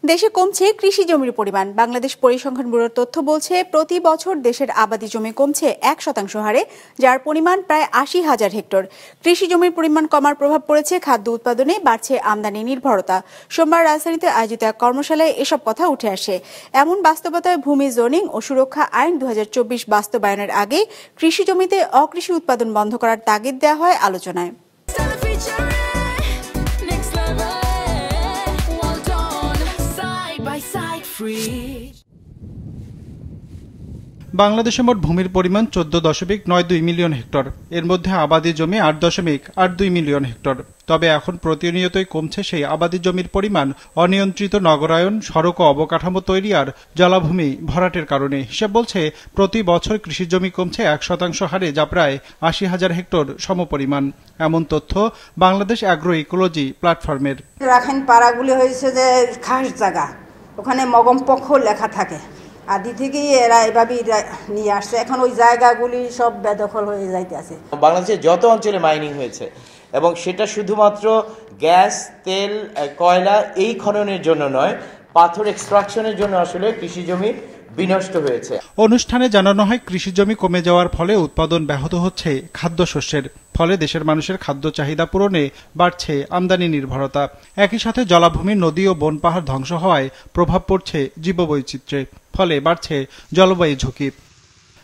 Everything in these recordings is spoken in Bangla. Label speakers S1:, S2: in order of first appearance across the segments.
S1: দেশে কমছে কৃষি জমির পরিমাণ। বাংলাদেশ পরিসংখ্যান ব্যুরোর তথ্য বলছে, প্রতি বছর দেশের আবাদি জমি কমছে 1% হারে, যার পরিমাণ প্রায় 80,000 হেক্টর। কৃষি জমির পরিমাণ কমার প্রভাব পড়েছে খাদ্য উৎপাদনে, বাড়ছে আমদানি নির্ভরতা। সোমবার রাজধানীতে আয়োজিত এক কর্মশালায় এসব কথা উঠে আসে। এমন বাস্তবতায় ভূমি জোনিং ও সুরক্ষা আইন 2024 বাস্তবায়নের আগে কৃষি জমিতে অকৃষি উৎপাদন বন্ধ করার তাগিদ দেওয়া হয় আলোচনায়।
S2: বাংলাদেশে মোট ভূমির পরিমাণ 14.92 মিলিয়ন হেক্টর। এর মধ্যে আবাদি জমি 8.82 মিলিয়ন হেক্টর। তবে এখন প্রতিনিয়তই কমছে সেই আবাদি জমির পরিমাণ অনিয়ন্ত্রিত নগরায়ন, সড়ক ও অবকাঠামো তৈরি আর জলাভূমি ভরাটের কারণে। হিসেব বলছে, প্রতি বছর কৃষি জমি কমছে 1% হারে, যা প্রায় 80,000 হেক্টর সমপরিমাণ। এমন তথ্য বাংলাদেশ অ্যাগ্রো ইকোলজি প্ল্যাটফর্মের।
S3: রাখাইন পাড়াগুলি হয়েছে যে খাস জায়গা, ওখানে মগম পক্ষ লেখা থাকে। আদি থেকেই এরা এভাবেই নিয়ে আসছে। এখন ওই জায়গাগুলি সব বেদখল হয়ে যাইতেছে।
S4: বাংলাদেশে যত অঞ্চলে মাইনিং হয়েছে এবং সেটা শুধুমাত্র গ্যাস, তেল, কয়লা এই খননের জন্য নয়, পাথর এক্সট্রাকশনের জন্য আসলে কৃষি জমি বিনষ্ট হয়েছে।
S2: অনুষ্ঠানে জানানো হয়, কৃষি জমি কমে যাওয়ার ফলে উৎপাদন ব্যাহত হচ্ছে খাদ্যশস্যের। ফলে দেশের মানুষের খাদ্য চাহিদা পূরণে বাড়ছে আমদানি নির্ভরতা। একই সাথে জলাভূমি, নদী ও বন পাহাড় ধ্বংস হওয়ায় প্রভাব পড়ছে জীববৈচিত্র্যে। ফলে বাড়ছে জলবায়ু ঝুঁকি।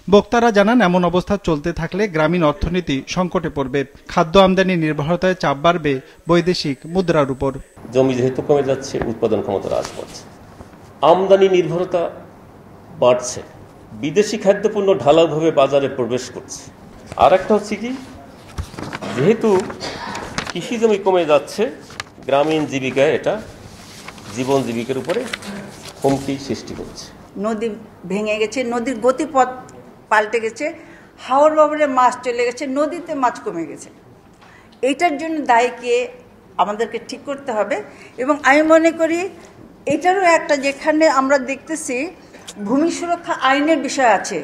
S2: বক্তারা জানান, এমন অবস্থা চলতে থাকলে গ্রামীণ অর্থনীতি সংকটে পড়বে। খাদ্য আমদানি নির্ভরতায় চাপ বাড়বে বৈদেশিক মুদ্রার উপর।
S5: জমি যেহেতু কমে যাচ্ছে, উৎপাদন ক্ষমতা হ্রাস পাচ্ছে, আমদানি নির্ভরতা বাড়ছে, বিদেশি খাদ্যপণ্য ঢালাওভাবে বাজারে প্রবেশ করছে। আর একটা হচ্ছে কি, যেহেতু কৃষি জমি কমে যাচ্ছে, গ্রামীণ জীবিকায় এটা জীবন জীবিকার উপরে হুমকি সৃষ্টি করছে।
S3: নদী ভেঙে গেছে, নদীর গতিপথ পাল্টে গেছে, হাওর বাবরে মাছ চলে গেছে, নদীতে মাছ কমে গেছে। এইটার জন্য দায়ীকে আমাদেরকে ঠিক করতে হবে। এবং আমি মনে করি এটারও একটা, যেখানে আমরা দেখতেছি ভূমি সুরক্ষা আইনের বিষয় আছে,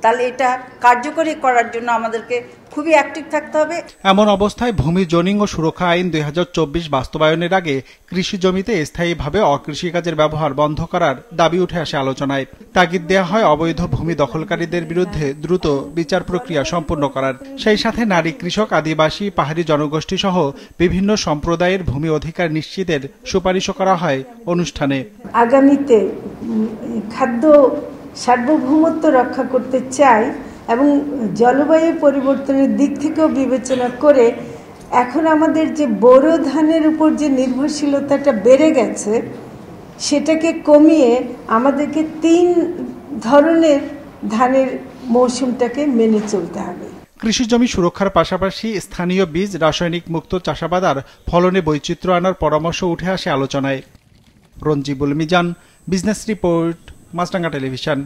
S3: তাহলে এটা কার্যকরী করার জন্য আমাদেরকে খুবই অ্যাক্টিভ থাকতে হবে।
S2: এমন অবস্থায় ভূমি জোনিং ও সুরক্ষা আইন 2024 বাস্তবায়নের আগে কৃষি জমিতে স্থায়ীভাবে অকৃষিকাজের ব্যবহার বন্ধ করার দাবি উঠে আসে আলোচনায়। তাগিদ দেওয়া হয় অবৈধ ভূমি দখলকারীদের বিরুদ্ধে দ্রুত বিচার প্রক্রিয়া সম্পন্ন করার। সেই সাথে নারী, কৃষক, আদিবাসী, পাহাড়ি জনগোষ্ঠী সহ বিভিন্ন সম্প্রদায়ের ভূমি অধিকার নিশ্চিতের সুপারিশও করা হয় অনুষ্ঠানে।
S6: আগামীতে খাদ্য সার্বভৌমত্ব রক্ষা করতে চাই এবং জলবায়ু পরিবর্তনের দিক থেকেও বিবেচনা করে এখন আমাদের যে বোরো ধানের উপর যে নির্ভরশীলতাটা বেড়ে গেছে, সেটাকে কমিয়ে আমাদেরকে 3 ধরনের ধানের মৌসুমটাকে মেনে চলতে হবে।
S2: কৃষি জমি সুরক্ষার পাশাপাশি স্থানীয় বীজ, রাসায়নিক মুক্ত চাষাবাদ আর ফলনে বৈচিত্র্য আনার পরামর্শ উঠে আসে আলোচনায়। রঞ্জিবুল মিজান, বিজনেস রিপোর্ট, মাছরাঙ্গা টেলিভিশন।